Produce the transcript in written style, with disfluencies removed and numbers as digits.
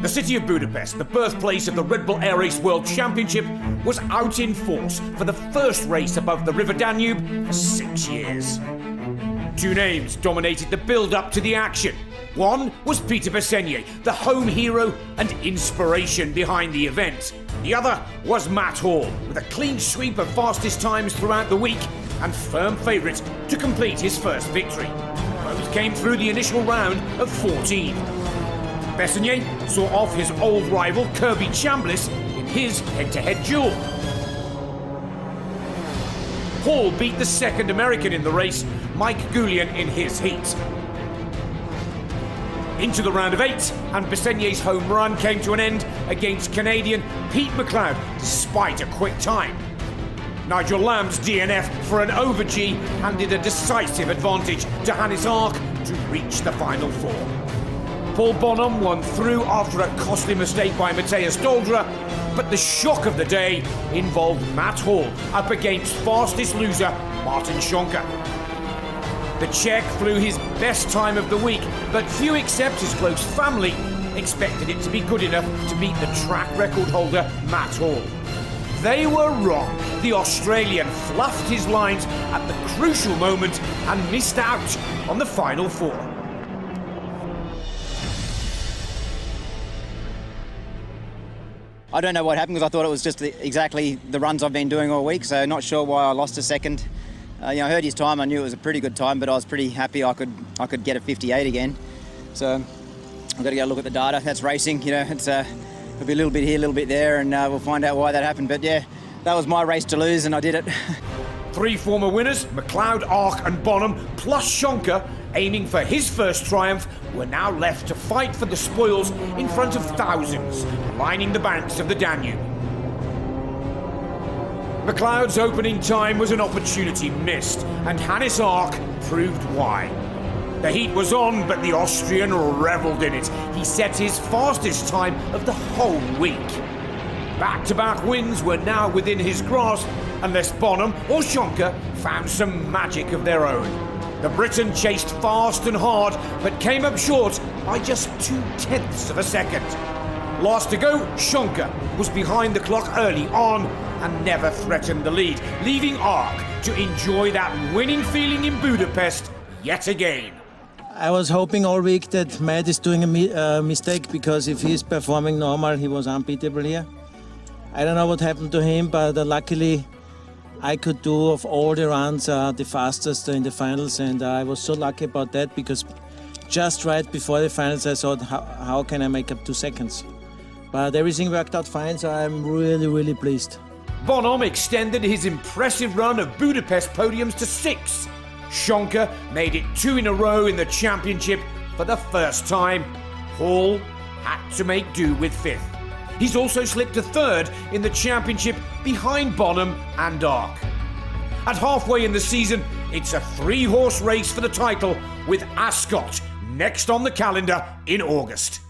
The city of Budapest, the birthplace of the Red Bull Air Race World Championship, was out in force for the first race above the River Danube for 6 years. Two names dominated the build-up to the action. One was Peter Besenier, the home hero and inspiration behind the event. The other was Matt Hall, with a clean sweep of fastest times throughout the week and firm favourite to complete his first victory. Both came through the initial round of 14. Besenier saw off his old rival Kirby Chambliss in his head-to-head duel. Hall beat the second American in the race, Mike Goulian, in his heat. Into the round of 8, and Bessenier's home run came to an end against Canadian Pete McLeod, despite a quick time. Nigel Lamb's DNF for an over-G handed a decisive advantage to Hannes Ark to reach the final four. Paul Bonhomme won through after a costly mistake by Matthias Doldra, but the shock of the day involved Matt Hall up against fastest loser Martin Schonker. The Czech flew his best time of the week, but few except his close family expected it to be good enough to beat the track record holder Matt Hall. They were wrong. The Australian fluffed his lines at the crucial moment and missed out on the final four. I don't know what happened because I thought it was just exactly the runs I've been doing all week, so not sure why I lost a second. I heard his time, I knew it was a pretty good time, but I was pretty happy I could get a 58 again. So I've got to go look at the data. That's racing, it's it'll be a little bit here, a little bit there, and we'll find out why that happened. But yeah, that was my race to lose, and I did it. Three former winners, McLeod, Ark and Bonham, plus Schonker, aiming for his first triumph, were now left to fight for the spoils in front of thousands, lining the banks of the Danube. McLeod's opening time was an opportunity missed, and Hannes Ark proved why. The heat was on, but the Austrian revelled in it. He set his fastest time of the whole week. Back-to-back wins were now within his grasp, unless Bonham or Schonker found some magic of their own. The Briton chased fast and hard, but came up short by just 0.2 of a second. Last to go, Schonker was behind the clock early on and never threatened the lead, leaving Ark to enjoy that winning feeling in Budapest yet again. I was hoping all week that Matt is doing a mistake, because if he's performing normal, he was unbeatable here. I don't know what happened to him, but luckily I could do of all the runs the fastest in the finals, and I was so lucky about that, because just right before the finals I thought, how can I make up 2 seconds? But everything worked out fine, so I'm really, really pleased. Bonhomme extended his impressive run of Budapest podiums to 6. Schonker made it 2 in a row in the championship for the first time. Hall had to make do with 5th. He's also slipped to 3rd in the championship behind Bonham and Ark. At halfway in the season, it's a 3-horse race for the title, with Ascot next on the calendar in August.